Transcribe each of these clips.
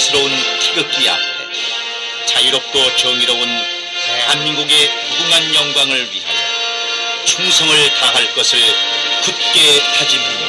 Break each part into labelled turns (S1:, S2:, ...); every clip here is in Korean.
S1: 자랑스러운 태극기 앞에 자유롭고 정의로운 대한민국의 무궁한 영광을 위하여 충성을 다할 것을 굳게 다짐합니다.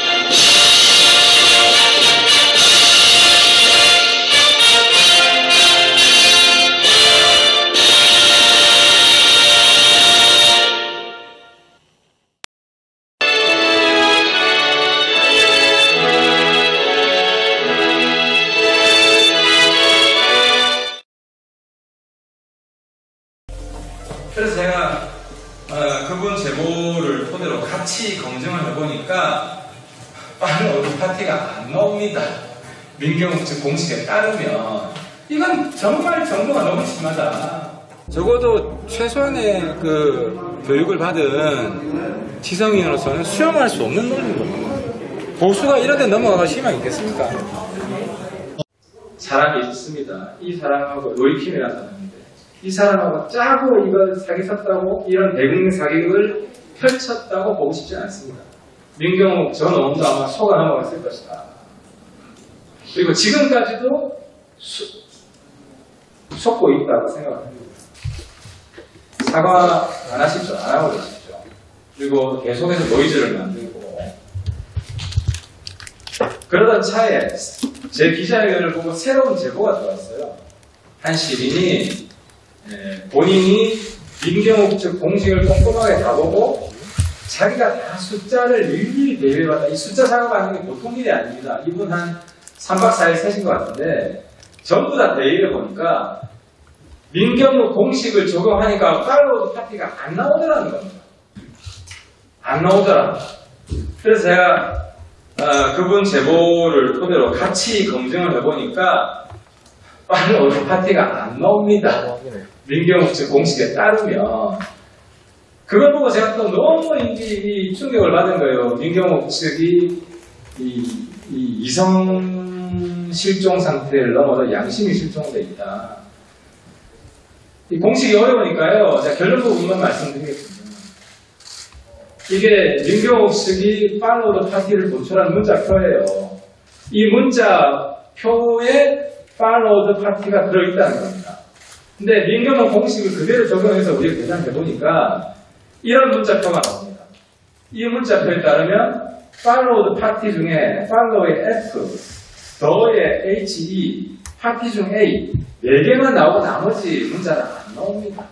S2: 그래서 제가 그분 제보를 토대로 같이 검증을 해보니까 빠른 얼굴 파티가 안 나옵니다. 민경욱 측 공식에 따르면 이건 정말 정보가 너무 심하다. 적어도 최소한의 그 교육을 받은 지성인으로서는 수용할 수 없는 논리인 겁니다. 보수가 이런데 넘어가가 희망이 있겠습니까? 사람이 있습니다. 이 사람하고 로이킴이라는 사람인데 이 사람하고 짜고 이걸 사기 쳤다고 이런 대국민 사기극을 펼쳤다고 보고 싶지 않습니다. 민경욱 전 의원도 아마 속아 넘어갔을 것이다. 그리고 지금까지도 속고 있다고 생각합니다. 사과 안 하십시오. 안 하고 계십시오. 그리고 계속해서 노이즈를 만들고 그러던 차에 제 기자회견을 보고 새로운 제보가 들어왔어요. 한 시민이 본인이 민경욱 측 공식을 꼼꼼하게 다 보고 자기가 다 숫자를 일일이 대비해봤다. 이 숫자 작업하는 게 보통 일이 아닙니다. 이분 한 3박 4일 세신 것 같은데 전부 다 대비해보니까 민경욱 공식을 적용하니까 팔로우 파티가 안 나오더라는 겁니다. 안 나오더라. 그래서 제가 그분 제보를 토대로 같이 검증을 해보니까 팔로우 파티가 안 나옵니다. 민경욱 측 공식에 따르면 그걸 보고 제가 또 너무 이 충격을 받은 거예요. 민경욱 측이 이 이성 실종 상태를 넘어서 양심이 실종돼 있다. 이 공식이 어려우니까요. 제가 결론 부분만 말씀드리겠습니다. 이게 민경욱 측이 팔로우 파티를 도출한 문자표예요. 이 문자표에 팔로우 파티가 들어있다는 겁니다. 근데 민경욱 공식을 그대로 적용해서 우리가 계산해보니까 이런 문자표가 나옵니다. 이 문자표에 따르면 팔로우 파티 중에 팔로우의 F, 더의 HE, 파티 중 A 4개만 나오고 나머지 문자는 안 나옵니다.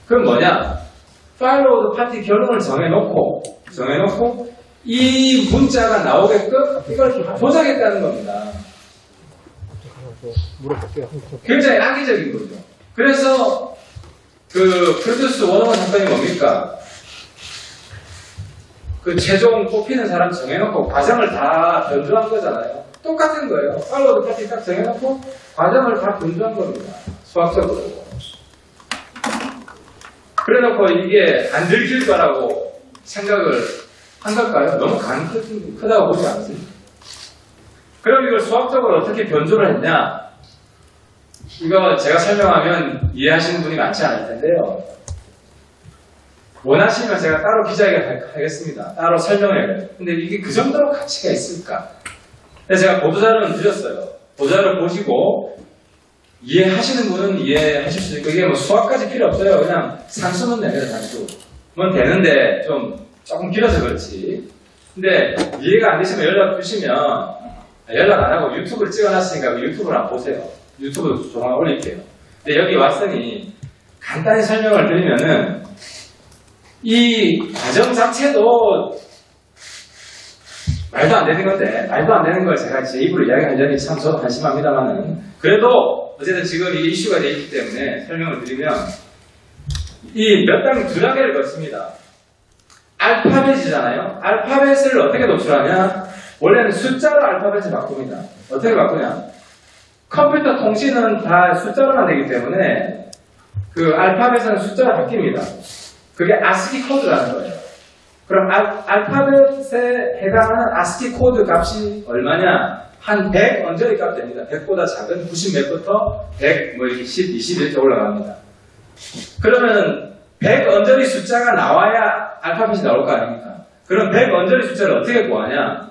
S2: 그럼 뭐냐? 팔로우 파티 결론을 정해놓고 이 문자가 나오게끔 이걸 조작했다는 겁니다. 굉장히 악의적인 거죠. 그래서 그 프로듀스 101 사건이 뭡니까? 그 최종 뽑히는 사람 정해놓고 과정을 다 변조한 거잖아요. 똑같은 거예요. 팔로우 파티 딱 정해놓고 과정을 다 변조한 겁니다. 수학적으로. 그래놓고 이게 안 들킬 거라고 생각을 한 걸까요? 너무 간이 크다고 보지 않습니다. 그럼 이걸 수학적으로 어떻게 변조를 했냐? 이거 제가 설명하면 이해하시는 분이 많지 않을 텐데요. 원하시면 제가 따로 기자회견 하겠습니다. 따로 설명해요. 근데 이게 그 정도로 가치가 있을까? 그래서 제가 보도자료는 드렸어요. 보도자료 보시고 이해하시는 분은 이해하실 수 있고 이게 뭐 수학까지 필요 없어요. 그냥 산수는 내면 산수면 되는데 조금 길어서 그렇지. 근데 이해가 안 되시면 연락 주시면 연락 안 하고 유튜브를 찍어놨으니까 유튜브를 한번 보세요. 유튜브 조금 올릴게요. 근데 여기 왔으니 간단히 설명을 드리면은 이 과정 자체도 말도 안 되는 건데 말도 안 되는 걸 제가 제 입으로 이야기하려니 참 저도 한심합니다만은 그래도 어쨌든 지금 이게 이슈가 되어 있기 때문에 설명을 드리면 이 몇 단 두 단계를 거칩니다. 알파벳이잖아요. 알파벳을 어떻게 노출하냐? 원래는 숫자로 알파벳을 바꿉니다. 어떻게 바꾸냐? 컴퓨터 통신은 다 숫자로만 되기 때문에 그 알파벳은 숫자로 바뀝니다. 그게 아스키 코드라는 거예요. 그럼 알파벳에 해당하는 아스키 코드 값이 얼마냐? 한 100 언저리 값 됩니다. 100보다 작은 90 몇부터 100, 뭐 이렇게 10, 20 이렇게 올라갑니다. 그러면 100 언저리 숫자가 나와야 알파벳이 나올 거 아닙니까? 그럼 100 언저리 숫자를 어떻게 구하냐?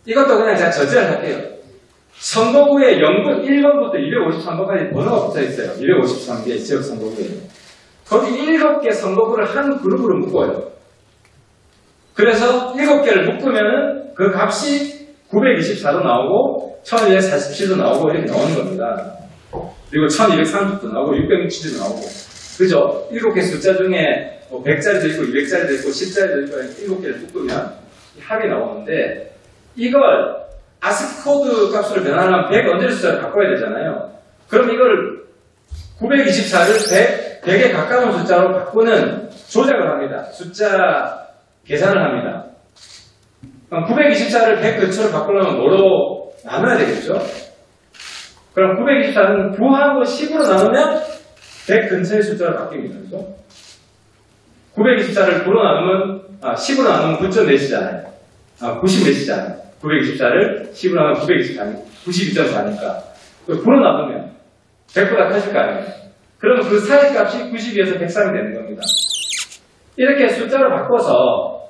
S2: 이것도 그냥 제가 저지를 할게요. 선거구에 1번부터 253번까지 번호가 붙어 있어요. 253개 지역 선거구에. 거기 7개 선거구를 한 그룹으로 묶어요. 그래서 7개를 묶으면 그 값이 924도 나오고 1247도 나오고 이렇게 나오는 겁니다. 그리고 1230도 나오고 667도 나오고. 그죠? 7개 숫자 중에 100짜리도 있고 200짜리도 있고 10짜리도 있고 7개를 묶으면 합이 나오는데, 이걸 아스코드 값으로 변환하면 100 언제를 숫자를 바꿔야 되잖아요. 그럼 이걸 924를 100에 가까운 숫자로 바꾸는 조작을 합니다. 숫자 계산을 합니다. 그럼 924를 100 근처로 바꾸려면 뭐로 나눠야 되겠죠? 그럼 924는 9하고 10으로 나누면 100 근처의 숫자로 바뀝니다. 그죠? 924를 9로 나누면, 10으로 나누면 9.4시잖아요. 90몇이잖아요. 924를 10으로 나누면 92.4니까. 9로 나누면 100보다 커질 거 아니에요. 그러면 그 사이 값이 92에서 103이 되는 겁니다. 이렇게 숫자로 바꿔서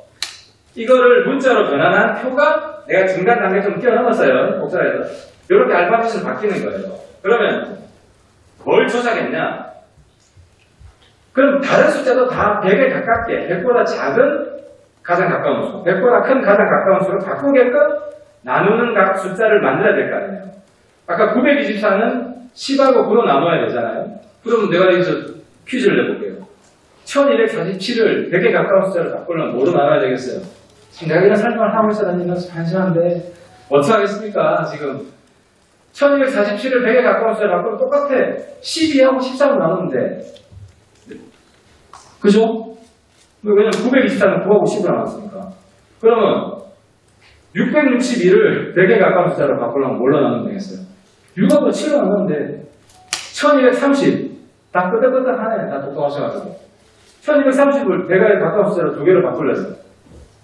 S2: 이거를 문자로 변환한 표가 내가 중간 단계 좀 뛰어넘었어요. 복사해서. 이렇게 알파벳으로 바뀌는 거예요. 그러면 뭘 조작했냐? 그럼 다른 숫자도 다 100에 가깝게, 100보다 작은 가장 가까운 수, 100보다 큰 가장 가까운 수로 바꾸게끔 나누는 숫자를 만들어야 될 거 아니에요. 아까 924는 10하고 9로 나눠야 되잖아요. 그럼 내가 여기서 퀴즈를 내볼게요. 1247을 100에 가까운 숫자를 바꾸려면 뭐로 나눠야 되겠어요? 내가 이런 설명을 하고 있어다니면 한심한데 어떻게 하겠습니까? 지금 1247을 100에 가까운 숫자를 바꾸면 똑같아. 12하고 13을 나누는데, 그죠? 왜냐면 924는 9하고 10을 나눴으니까. 그러면 661을 100에 가까운 숫자로 바꾸려면 뭘로 나누면 되겠어요? 6하고 7로 나누는데 1230. 다 끄덕끄덕하네. 다 똑똑하셔가지고. 1230을 100에 가까운 숫자로 2개로 바꾸려서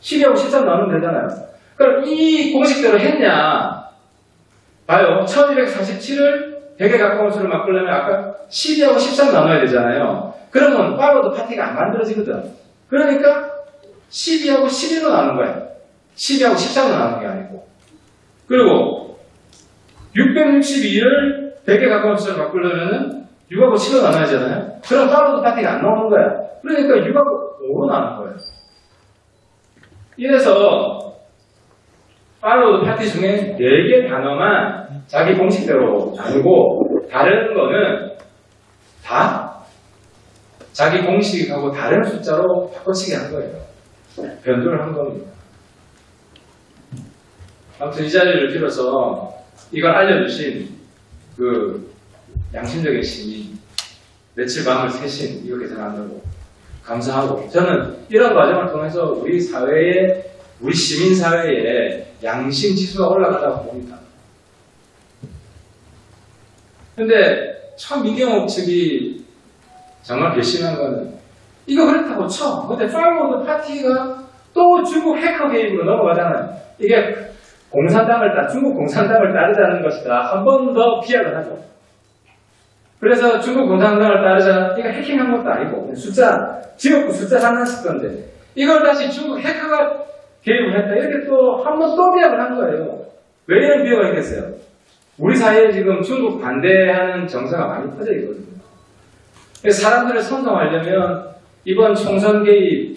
S2: 12하고 13 나누면 되잖아요. 그럼 이 공식대로 했냐? 봐요. 1247을 100에 가까운 수를 바꾸려면 아까 12하고 13 나눠야 되잖아요. 그러면 팔로드 파티가 안 만들어지거든. 그러니까 12하고 11로 나눈 거예요. 12하고 13로 나눈 게 아니고. 그리고 662를 100에 가까운 숫자로 바꾸려면 6하고 7로 나눠야 되잖아요. 그럼 팔로드 파티가 안 나오는 거야. 그러니까 6하고 5로 나눈 거예요. 이래서 팔로드 파티 중에 4개 단어만 자기 공식대로 나누고 다른 거는 다 자기 공식하고 다른 숫자로 바꿔치기 한 거예요. 변조를 한 겁니다. 아무튼 이 자리를 빌어서 이걸 알려주신 그 양심적인 시민, 며칠 밤을 새신 이거 계산한다고 감사하고, 저는 이런 과정을 통해서 우리 사회에, 우리 시민사회에 양심 지수가 올라가다고 봅니다. 근데 참 민경욱 측이 정말 괘씸한 거는, 이거 그렇다고 쳐. 근데 팔로드 파티가 또 중국 해커 개입으로 넘어가잖아요. 이게 중국 공산당을 따르자는 것이다. 한 번 더 비약을 하죠. 그래서 중국 공산당을 따르자, 이거 해킹한 것도 아니고, 지역구 숫자 장난칠 건데, 이걸 다시 중국 해커가 개입을 했다. 이렇게 또 한 번 또 비약을 한 거예요. 왜 이런 비유가 있겠어요? 우리 사이에 지금 중국 반대하는 정서가 많이 퍼져 있거든요. 사람들을 선동하려면 이번 총선 개입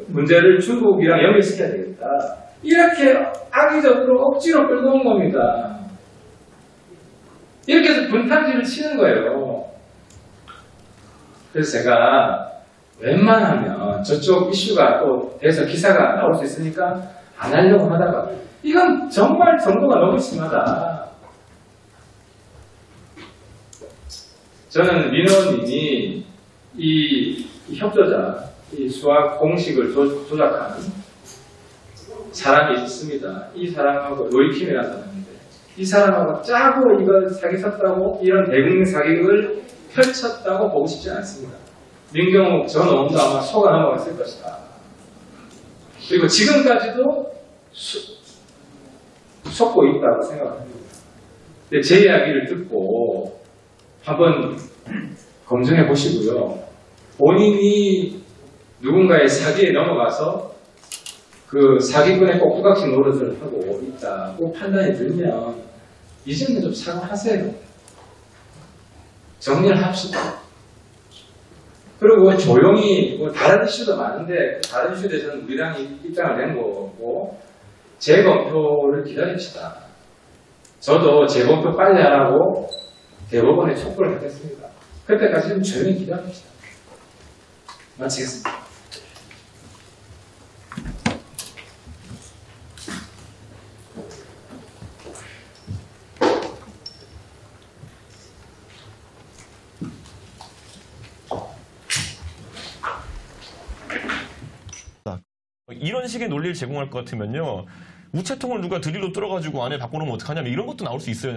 S2: 문제를 중국이랑 연결시켜야 되겠다. 이렇게 악의적으로 억지로 끌고 온 겁니다. 이렇게 해서 분탕질을 치는 거예요. 그래서 제가 웬만하면 저쪽 이슈가 또 돼서 기사가 나올 수 있으니까 안 하려고 하다가, 이건 정말 정도가 너무 심하다. 저는 민원님이 이 협조자, 이 수학 공식을 조작한 사람이 있습니다. 이 사람하고 로이킴이라는 사람인데, 이 사람하고 짜고 이걸 사기 쳤다고, 이런 대국민 사기극을 펼쳤다고 보고 싶지 않습니다. 민경욱 전 의원도 아마 속아 넘어갔을 것이다. 그리고 지금까지도 속고 있다고 생각합니다. 근데 제 이야기를 듣고 한번 검증해 보시고요. 본인이 누군가의 사기에 넘어가서 그 사기꾼의 꼭두각시 노릇을 하고 있다고 판단이 들면 이 점에 좀 사과하세요. 정리를 합시다. 그리고 조용히 뭐 다른 이슈도 많은데 다른 이슈에 대해서는 우리랑 입장을 낸 거고 재검표를 기다립시다. 저도 재검표 빨리 하라고 대법원에 촉구를 하겠습니다. 그때까지 좀 조용히 기다립시다. 마치겠습니다.
S3: 이런 식의 논리를 제공할 것 같으면요. 우체통을 누가 드릴로 뚫어가지고 안에 바꿔놓으면 어떡하냐면 이런 것도 나올 수 있어요.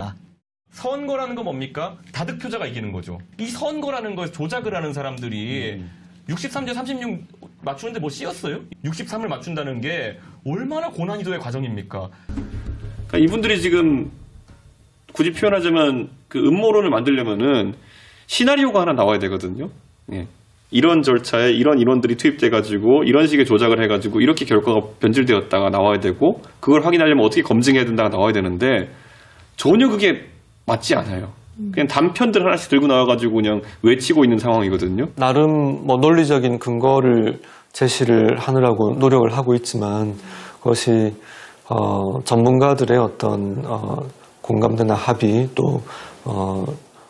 S3: 선거라는 건 뭡니까? 다득표자가 이기는 거죠. 이 선거라는 걸 조작을 하는 사람들이 63대 36 맞추는데 뭐 씌었어요? 63을 맞춘다는 게 얼마나 고난이도의 과정입니까?
S4: 그러니까 이분들이 지금 굳이 표현하자면 그 음모론을 만들려면은 시나리오가 하나 나와야 되거든요. 예. 이런 절차에 이런 인원들이 투입돼가지고 이런 식의 조작을 해가지고 이렇게 결과가 변질되었다가 나와야 되고 그걸 확인하려면 어떻게 검증해야 된다가 나와야 되는데 전혀 그게 맞지 않아요. 그냥 단편들 하나씩 들고 나와가지고 그냥 외치고 있는 상황이거든요.
S5: 나름 뭐 논리적인 근거를 제시를 하느라고 노력을 하고 있지만 그것이 전문가들의 어떤 공감대나 합의 또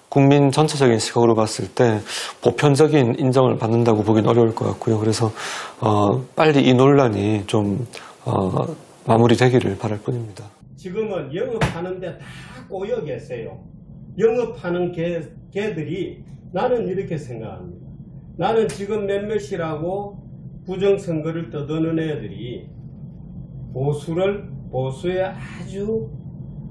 S5: 국민 전체적인 시각으로 봤을 때 보편적인 인정을 받는다고 보기는 어려울 것 같고요. 그래서 빨리 이 논란이 좀 마무리되기를 바랄 뿐입니다.
S6: 지금은 영업하는데 다 꼬여 계세요. 영업하는 개들이 나는 이렇게 생각합니다. 나는 지금 몇몇이라고 부정선거를 떠드는 애들이 보수에 아주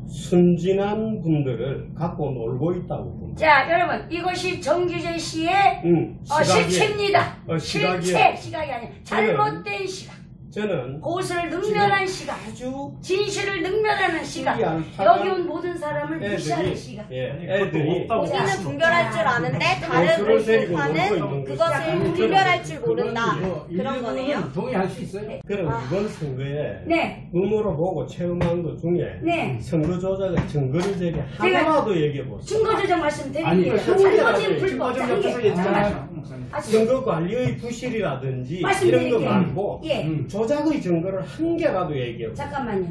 S6: 순진한 분들을 갖고 놀고 있다고 봅니다.
S7: 자, 여러분, 이것이 정규재 씨의 실체입니다. 시각이 아니라 잘못된 시각.
S6: 저는
S7: 보수를 능멸한 시각,
S6: 아주
S7: 진실을 능멸하는 시각, 여기 온 모든 사람을 무시하는 시각.
S6: 애들이
S8: 우리는 분별할 줄 아는데 다른 보수파는 그것을 분별할 줄 모른다. 그런 거네요.
S6: 동의할 수 있어요? 그럼 이번 선거에
S7: 네.
S6: 눈으로 보고 체험한 것 중에
S7: 네.
S6: 선거 조작의 증거를 제게 하나라도 얘기해 보세요.
S7: 증거조작 말씀드릴게요. 잘못된 불법
S6: 선거 관리의 부실이라든지 이런 거
S7: 말씀드릴게요.
S6: 말고
S7: 예.
S6: 조작의 증거를 한 개라도 얘기해 보세요.
S7: 잠깐만요.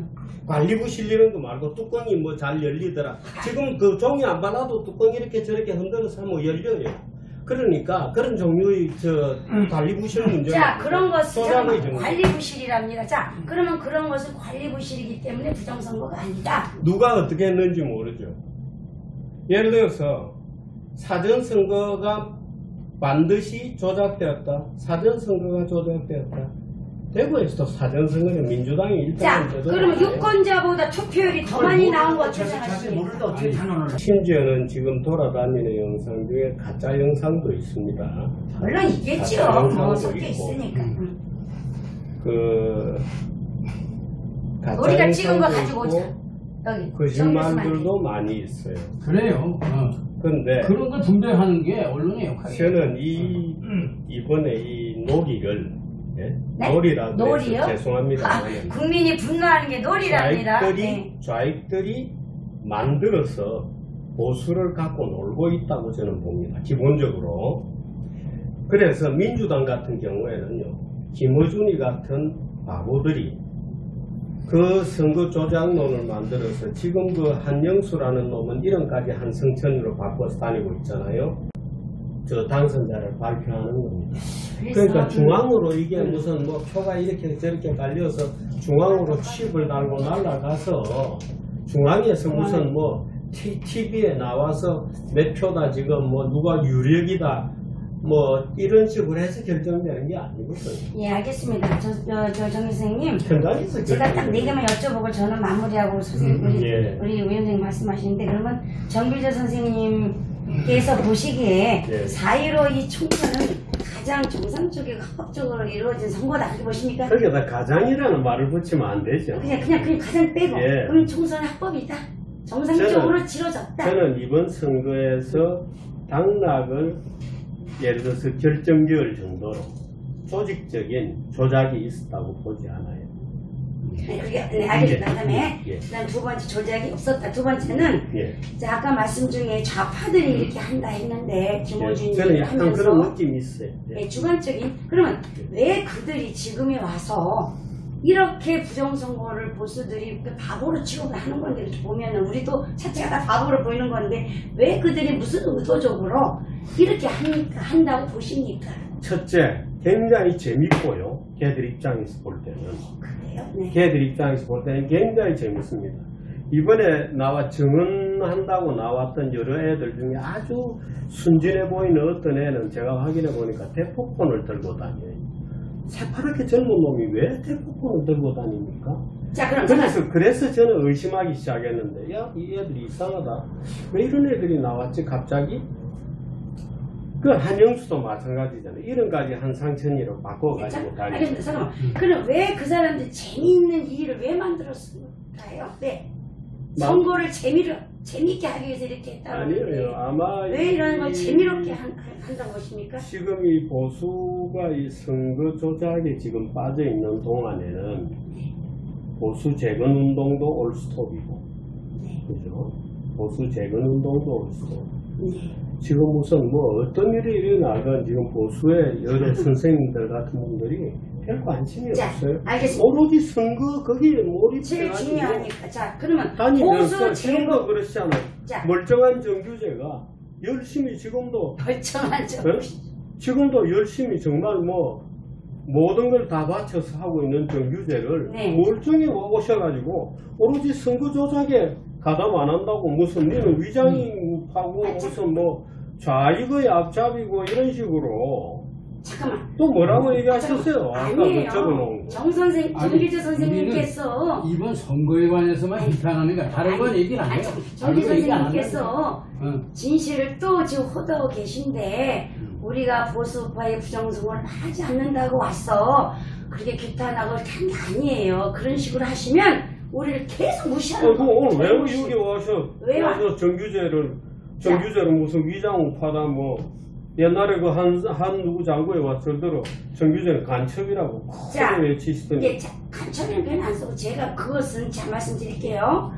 S6: 관리 부실 이런 거 말고 뚜껑이 뭐 잘 열리더라. 지금 그 종이 안 발라도 뚜껑 이렇게 저렇게 흔들어서 하면 열려요. 그러니까 그런 종류의 관리 부실 문제가
S7: 자, 그런 것은
S6: 조작의 증거.
S7: 관리 부실이랍니다. 자, 그러면 그런 것은 관리 부실이기 때문에 부정선거가 아니다.
S6: 누가 어떻게 했는지 모르죠. 예를 들어서 사전선거가 반드시 조작되었다. 사전선거가 조작되었다. 대구에서도 사전선거는 민주당이
S7: 자,
S6: 일단은
S7: 그러면 유권자보다 투표율이 더 많이 나온 거 주장하십니까?
S6: 심지어는 지금 돌아다니는 영상 중에 가짜 영상도 있습니다.
S7: 물론 있겠지요. 뭐 섞여 있으니까.
S6: 그 가짜
S7: 우리가 찍은 거
S6: 영상도
S7: 가지고
S6: 있고
S7: 오자. 여기.
S6: 거짓말들도 많이 있어요.
S9: 그래요.
S6: 그런데
S9: 그런 걸 분별하는 게 언론의 역할이에요.
S6: 저는 이번에 이 놀이를
S7: 네?
S6: 놀이라고
S7: 놀이요?
S6: 해서 죄송합니다.
S7: 국민이 분노하는 게 놀이랍니다. 네.
S6: 좌익들이 만들어서 보수를 갖고 놀고 있다고 저는 봅니다. 기본적으로. 그래서 민주당 같은 경우에는요. 김어준이 같은 바보들이 그 선거 조작론을 만들어서 지금 그 한영수라는 놈은 1원까지 한성천으로 바꿔서 다니고 있잖아요. 저 당선자를 발표하는 겁니다. 그러니까 중앙으로 이게 무슨 뭐 표가 이렇게 저렇게 깔려서 중앙으로 칩을 달고 날아가서 중앙에서 무슨 뭐 TV에 나와서 몇 표다 지금 뭐 누가 유력이다 뭐 이런 식으로 해서 결정되는 게 아니거든요.
S7: 예, 알겠습니다. 정 선생님,
S6: 현장에서
S7: 제가 딱 4개만 여쭤보고 저는 마무리하고 선생님,
S6: 예.
S7: 우리 위원장님 말씀하시는데 그러면 정규재 선생님께서 보시기에
S6: 예.
S7: 4.15 이 총선은 가장 정상적이고 합법적으로 이루어진 선거다 이렇게 보십니까?
S6: 거기다 가장이라는 말을 붙이면 안 되죠.
S7: 그냥 가장 빼고
S6: 예.
S7: 그럼 총선 합법이다. 정상적으로 치러졌다.
S6: 저는 이번 선거에서 당락을 예를 들어서 결정지을 정도로 조직적인 조작이 있었다고 보지 않아요.
S7: 네, 알겠습니다. 그다음에 그다음 두 번째 조작이 없었다. 두 번째는 자, 아까 말씀 중에 좌파들이 이렇게 한다 했는데 김호준이
S6: 저는 약간
S7: 하면서
S6: 그런 느낌이 있어요.
S7: 주관적인 그러면 왜 그들이 지금에 와서 이렇게 부정선거를 보수들이 바보로 취급을 하는 건데 이렇게 보면은 우리도 자체가 다 바보로 보이는 건데 왜 그들이 무슨 의도적으로 이렇게 한다고 보십니까?
S6: 첫째, 굉장히 재밌고요. 걔들 입장에서 볼 때는.
S7: 그래요? 네.
S6: 걔들 입장에서 볼 때는 굉장히 재밌습니다. 이번에 증언한다고 나왔던 여러 애들 중에 아주 순진해 보이는 어떤 애는 제가 확인해 보니까 대포폰을 들고 다녀요. 새파랗게 젊은 놈이 왜 대포폰을 들고 다닙니까?
S7: 자, 그럼
S6: 그래서 저는 의심하기 시작했는데, 야, 이 애들이 이상하다. 왜 이런 애들이 나왔지, 갑자기? 그 한영수도 마찬가지잖아요. 이름까지 한상천이로 바꿔가지고 다니고.
S7: 알겠습니다. 잠깐만. 그럼 왜 그 사람들 재미있는 일을 왜 만들었을까요? 네. 선거를 재미있게 하기 위해서 이렇게 했다고
S6: 아니에요. 아마
S7: 왜 이런 걸 재미롭게 한다고 보십니까?
S6: 지금 이 보수가 이 선거 조작에 지금 빠져 있는 동안에는 보수 재건 운동도 올스톱이고, 그죠? 보수 재건 운동도 올스톱. 지금 무슨 어떤 일이 일어나건 지금 보수의 여러 선생님들 같은 분들이 별 관심이 없어요.
S7: 알겠습니다.
S6: 오로지 선거 거기에 몰입해가지고
S7: 제일 중요하니까. 자, 그러면
S6: 다니면서 지금도 그렇잖아요. 멀쩡한 정규제가 열심히 지금도
S7: 멀쩡한
S6: 지금도 열심히 정말 모든 걸 다 바쳐서 하고 있는 정규제를 멀쩡히 오셔가지고 오로지 선거 조작에 가담 안 한다고 무슨 니는 위장하고 무슨 좌익의 앞잡이고 이런 식으로
S7: 잠깐만
S6: 또 뭐라고 얘기하셨어요?
S7: 아니에요. 정규재 선생님께서
S9: 이번 선거에 관해서만 비판하는 거야. 다른 건 얘기는 안 해요.
S7: 정규재 선생님께서 진실을 또 지금 호도하고 계신데 우리가 보수파의 부정선거를 하지 않는다고 왔어. 그렇게 규탄하고 한 게 아니에요. 그런 식으로 하시면 우리를 계속 무시하는 거예요.
S6: 오늘 왜 여기 와서 정규제를 무슨 위장우파다 옛날에 그 한 누구 장고에 왔을대로 정규제는 간첩이라고 크게 외치시더니
S7: 간첩이라는 표현 안 쓰고 제가 그것은 잘 말씀드릴게요.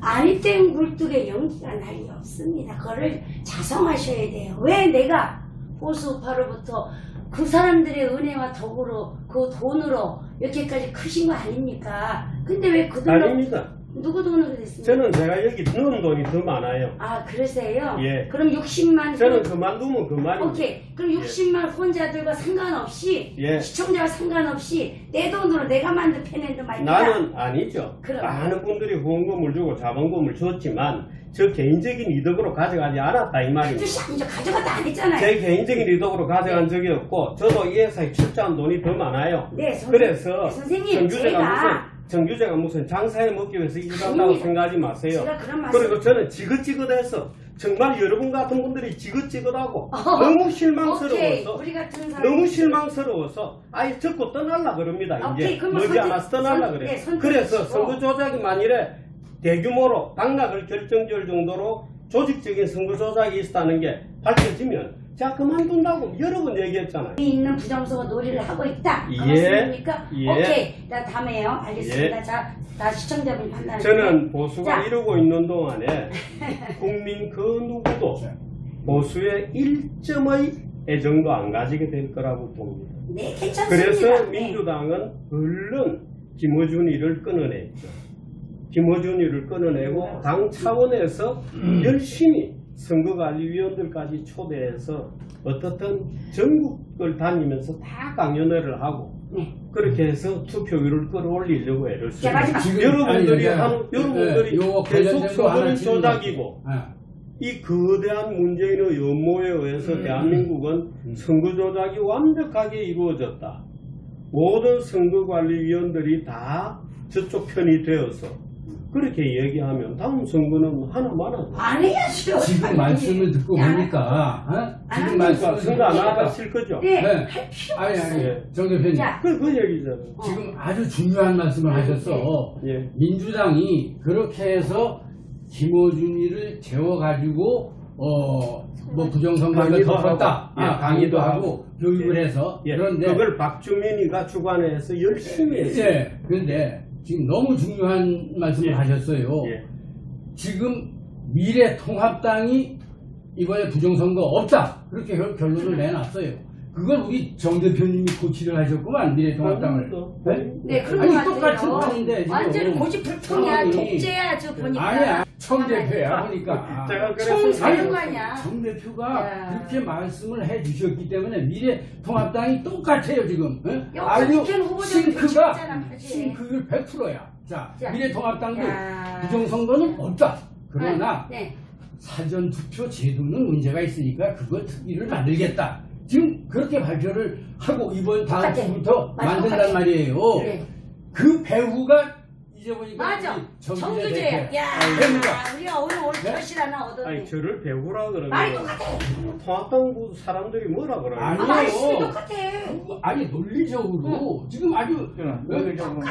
S7: 아니 땡 굴뚝에 연기가 날 리 없습니다. 그거를 자성하셔야 돼요. 왜 내가 보수우파로부터 그 사람들의 은혜와 덕으로 그 돈으로 이렇게까지 크신 거 아닙니까? 근데 왜 그들로
S6: 아닙니다.
S7: 누구 돈으로 됐습니까?
S6: 저는 제가 여기 넣은 돈이 더 많아요.
S7: 아 그러세요?
S6: 예.
S7: 그럼 60만
S6: 저는 그만두면 그만입니다.
S7: 오케이. 그럼 60만 혼자들과 상관없이 시청자와 상관없이 내 돈으로 내가 만든 팬앤드 말이야.
S6: 나는 아니죠.
S7: 그럼.
S6: 많은 분들이 후원금을 주고 자본금을 줬지만 저 개인적인 이득으로 가져가지 않았다 이 말입니다.
S7: 아니죠. 가져갔다 안 했잖아요.
S6: 제 개인적인 이득으로 가져간 적이 없고 저도 이 회사에 출자한 돈이 더 많아요.
S7: 네,
S6: 그래서
S7: 선생님
S6: 정규제가 무슨 장사해 먹기 위해서 일한다고 생각하지 마세요.
S7: 제가 그런 말씀...
S6: 그리고 저는 지긋지긋해서 정말 여러분 같은 분들이 지긋지긋하고 너무 실망스러워서
S7: 우리 같은 사람
S6: 너무 실망스러워서 아예 적고 떠날라 그럽니다. 이제 머지않아서 떠날라 그래요. 그래서 선거 조작이 만일에 대규모로 당락을 결정지을 정도로 조직적인 선거 조작이 있었다는 게 밝혀지면 제가 그만둔다고 여러 번 얘기했잖아요.
S7: 있는 부정선거 놀이를 하고 있다. 그렇습니까? 오케이. 나 다음에요. 알겠습니다. 자, 나 시청자분 판단해.
S6: 저는 보수가 이러고 있는 동안에 국민 그 누구도 보수의 1점의 애정도 안 가지게 될 거라고 봅니다.
S7: 네, 괜찮습니다.
S6: 그래서 민주당은 얼른 김어준이를 끊어냈죠. 김어준이를 끊어내고 당 차원에서 열심히 선거관리위원들까지 초대해서 어떻든 전국을 다니면서 다 강연회를 하고 그렇게 해서 투표율을 끌어올리려고 애를 쓰고 여러분들이 계속 선거는 조작이고 이 거대한 문재인의 음모에 의해서 대한민국은 선거 조작이 완벽하게 이루어졌다. 모든 선거관리위원들이 다 저쪽 편이 되어서 그렇게 얘기하면 다음 선거는 하나만 하죠.
S7: 안 해야죠.
S9: 지금 말씀을 듣고 보니까 지금 말씀을
S6: 선거 안 하실 거죠?
S7: 네. 할 필요 없어요.
S9: 정 대표님.
S6: 그 얘기잖아요.
S9: 지금 아주 중요한 말씀을 하셔서 민주당이 그렇게 해서 김어준이를 재워가지고 부정선거를 덮었다. 강의도 하고 교육을 해서 그런데
S6: 그걸 박주민이가 주관해서 열심히 했어요.
S9: 그런데 지금 너무 중요한 말씀을 하셨어요. 지금 미래통합당이 이번에 부정선거 없다. 그렇게 결론을 내놨어요. 그걸 우리 정 대표님이 고치를 하셨구만, 미래통합당을.
S7: 네, 그런 거
S9: 똑같은 판인데.
S7: 완전히 고집불통이야. 독재야, 저 보니까.
S9: 아니야, 정 대표야, 보니까.
S7: 총사령관이야.
S9: 정 대표가 그렇게 말씀을 해 주셨기 때문에 미래통합당이 똑같아요, 지금. 아주 싱크를 100%야. 자, 미래통합당도 부정선거는 없다. 그러나 사전투표 제도는 문제가 있으니까 그거 특위를 만들겠다. 지금 그렇게 발표를 하고 이번 다음 주부터 만든단 말이에요. 그 배후가 이제 보니까
S7: 맞아. 정규제야. 야, 우리가 오늘 결실 하나 얻었네.
S6: 아니, 저를 배우라 그러면
S7: 말이 똑같아.
S6: 통합당부 사람들이 뭐라 그래요?
S9: 아니에요.
S7: 똑같아.
S9: 아니, 논리적으로 지금 아주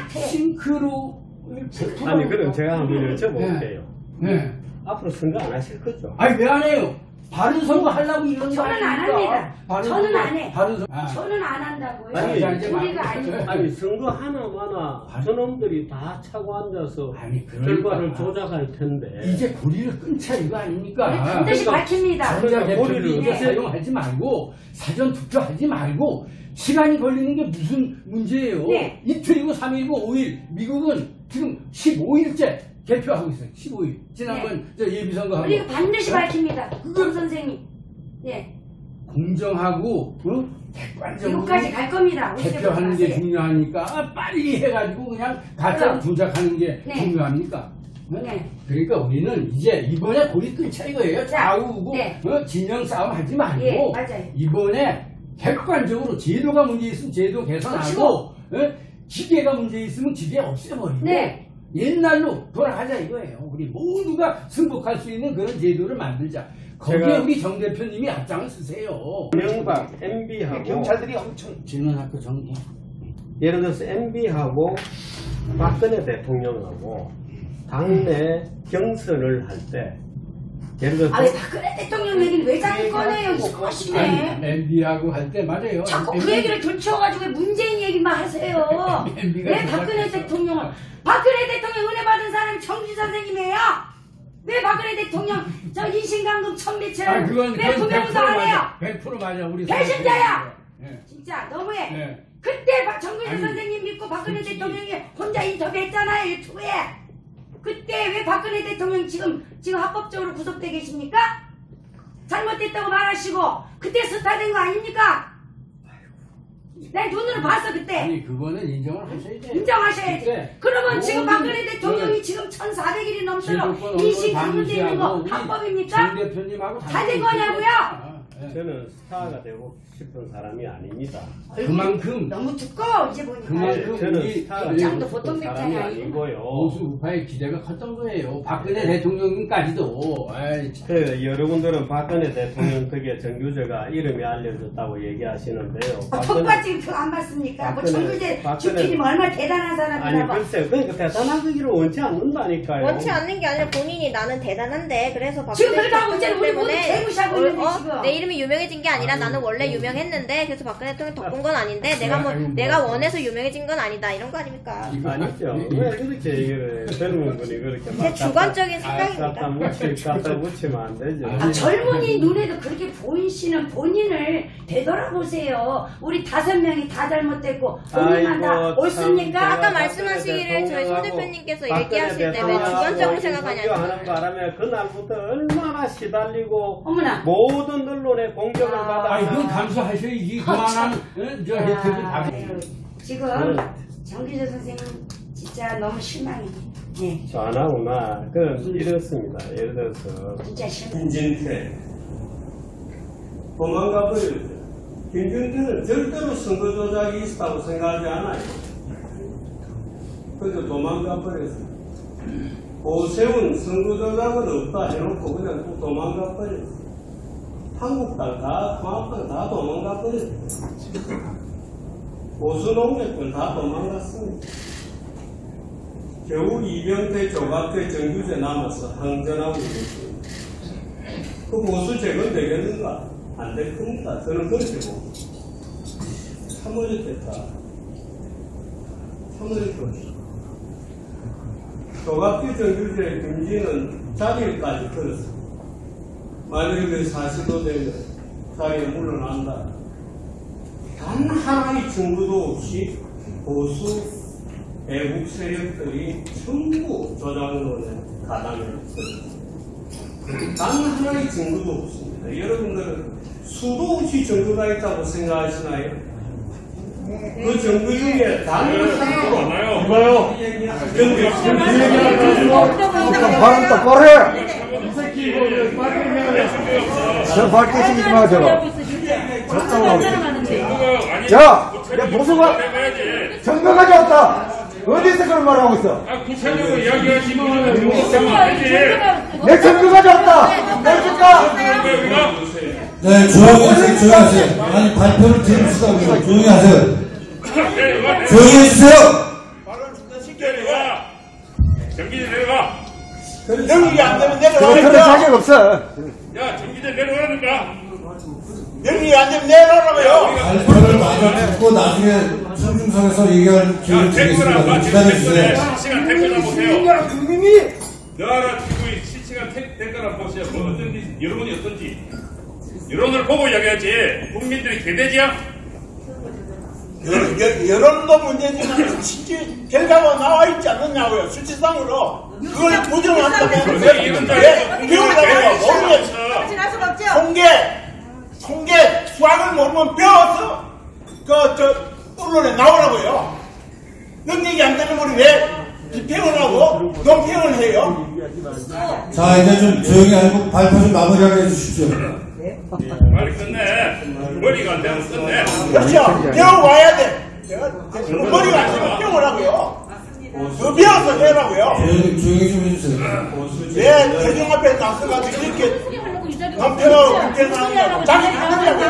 S9: 싱크로.
S6: 아니, 그럼 제가 한번 여쭤볼게요. 앞으로 선거 안 하실 거죠?
S9: 아니, 왜 안 해요? 바른 선거 하려고 이런 거
S7: 저는 안 합니다. 저는 안 해. 저는 안 한다고요.
S6: 아니, 선거 하나마나 저놈들이 다 차고 앉아서 결과를 조작할 텐데.
S9: 이제 고리를 끊자 이거 아닙니까?
S7: 반드시 밝힙니다.
S9: 고리를 사용하지 말고 사전 투표하지 말고 시간이 걸리는 게 무슨 문제예요? 이틀이고 3일이고 5일. 미국은 지금 15일째 개표하고 있어요. 15일. 지난번 예비선거 하고.
S7: 우리가 반드시 밝힙니다. 그건 선생님.
S9: 공정하고 객관적으로
S7: 여기까지 갈 겁니다.
S9: 개표하는 게 중요하니까 빨리 해가지고 그냥 가짜로 조작하는 게 중요합니까? 그러니까 우리는 이제 이번에 고리 끊자 이거예요. 좌우고 진영 싸움 하지 말고 이번에 객관적으로 제도가 문제 있으면 제도 개선하고 기계가 문제 있으면 기계 없애버리고 옛날로 돌아가자 이거예요. 우리 모두가 승복할 수 있는 그런 제도를 만들자. 거기에 우리 정 대표님이 앞장을 쓰세요.
S6: 명박 MB하고
S9: 경찰들이 엄청 질문하고 정리.
S6: 예를 들어서 MB하고 박근혜 대통령하고 당내 경선을 할 때 예를 들어서
S7: 박근혜 대통령 얘기는 왜 자꾸 꺼내요? 이상하시네.
S9: MB하고 할 때 말이에요.
S7: 자꾸 그 얘기를 들춰가지고 문재인 얘기만 하세요. 왜 박근혜 대통령을 박근혜 대통령 은혜 받은 사람이 정규 선생님이에요? 왜 박근혜 대통령 저 인신강금 천매처럼 왜 구명도 안 해요?
S9: 100% 맞아. 우리
S7: 배신자야. 진짜 너무해. 그때 정규 선생님 믿고 박근혜 대통령이 혼자 인터뷰했잖아요, 유튜브에. 그때 왜 박근혜 대통령 지금 합법적으로 구속돼 계십니까? 잘못됐다고 말하시고 그때 스타된 거 아닙니까? 내 눈으로 봤어 그때.
S9: 아니 그거는 인정을 하셔야 돼요.
S7: 인정하셔야지. 그러면 지금 박근혜 대통령이 지금 1400일이 넘도록 인신강금돼 있는 거 합법입니까? 잘 된 거냐고요?
S6: 저는 스타가 되고 싶은 사람이 아닙니다.
S9: 그만큼
S7: 너무 두꺼워 이제 보니까.
S9: 그만큼
S6: 저는 스타가 되고 싶은 사람이 아니고요.
S9: 보수 우파의 기대가 컸던 거예요. 박근혜 대통령까지도.
S6: 그래 여러분들은 박근혜 대통령 덕에 정규제가 이름이 알려졌다고 얘기하시는데요.
S7: 톡같이 안 봤습니까? 뭐 정규제 주필이면 얼마나 대단한 사람이나 봐.
S6: 아니 글쎄 그러니까 대단하기를 원치 않는다니까요.
S8: 원치 않는 게 아니라 본인이 나는 대단한데 그래서
S7: 지금 그렇게 하고 있잖아. 우리 모두 개무시하고 있는데 지금.
S8: 내 이름이 유명해진 게 아니라 나는 원래 유명했는데 그래서 박근혜 대통령 덕분 건 아닌데 내가 원해서 유명해진 건 아니다 이런 거 아닙니까?
S6: 아니죠. 왜 그렇게 얘기를 해? 젊은 분이 그렇게
S8: 제 주관적인 생각입니다.
S6: 갖다 묻히면 안 되죠.
S7: 젊은이 눈에도 그렇게 보이시는 본인을 되돌아보세요. 우리 5명이 다 잘못됐고 본인만 다 옳습니까?
S8: 아까 말씀하시기를 저희 손 대표님께서 얘기하실 때 왜 주관적으로 생각하냐고
S6: 하는 바람에 그날부터 얼마나 시달리고
S7: 어머나.
S6: 모든 언론의 공격을 받아.
S9: 그건 감수하셔야지. 그만한 저 혜택을 받으세요.
S7: 지금 정규재 선생님 진짜 너무 실망이네.
S6: 전화오나 그건 이렇습니다. 예를 들어서
S7: 진짜 실망.
S6: 김진태 도망가 버렸죠. 김진태는 절대로 선거 조작이 있다고 생각하지 않아요. 그래서 도망가 버렸어요. 오세훈 선거 조작은 없다 해놓고 그냥 또 도망가 버렸어요. 한국당 다, 통합당 다 도망가 버렸어요. 보수농객들 다 도망갔습니다. 겨우 이병태, 조갑태, 정규제 남아서 항전하고 있습니다. 그 보수 재건 되겠는가? 안 될 겁니다. 저는 그렇게 보고. 참 어렵겠다. 참 어렵겠다. 조갑규 정규제의 금지는 자기까지 들었습니다. 만약에 사실로 되면 자기가 물러난다. 단 하나의 증거도 없이 보수 애국 세력들이 전부 조장론에 가담을 했습니다. 단 하나의 증거도 없습니다. 여러분들은 수도 없이 증거가 있다고 생각하시나요? 그 증거 중에 단 하나도 없나요?
S10: 이봐요.
S6: 발음
S10: 똑바로 해. 저 밝히시지 마, 저거. 야, 보수가 증거 가져왔다. 어디서 그런 말 하고 있어?
S11: 구체적으로 이야기하시면
S10: 내 증거 가져왔다. 내줄까?
S12: 네, 조용히 하세요, 조용히 하세요. 아니, 발표를 들으시다고요. 조용히 하세요. 조용히 해주세요!
S11: 정기재 내려가.
S10: 영입이 안 되면 내려가니까. 그런 자격 없어.
S11: 야, 정기재 내려가라니까.
S10: 영입이 안 되면 내려가라고요.
S12: 발표를 많이 듣고 나중에 청중석에서 얘기할 기회를 드리겠습니다. 기다려주세요.
S11: 실시간 댓글 한번 보세요.
S10: 국민이
S11: 나라 지구의 실시간 댓글 한번 보세요. 뭐 어떤지, 여러분이 어떤지. 여론을 보고 이야기하지. 국민들이 개돼지야?
S10: 여론도 문제지만 실제 결과가 나와 있지 않느냐고요. 수치상으로 그걸 부정한다면 배우라고요. 모르면 통계 수학을 모르면 배워서 언론에 나오라고요. 능력이 안 되는 분이 왜 비평을 하고 논평을 해요?
S12: 자, 이제 좀 조용히 하고 발표 좀 마무리하게 해주십시오.
S11: 빨리 끝내. 머리가 안 되면 끝내.
S10: 그렇죠. 배워와야 돼. 머리가 안 되면 배우라고요. 그거 배워서 해라고요.
S12: 조용히 좀 해주세요.
S10: 내 대중 앞에 나서가지고 이렇게 남편하고 국회 나오냐고 자기 하느냐고요.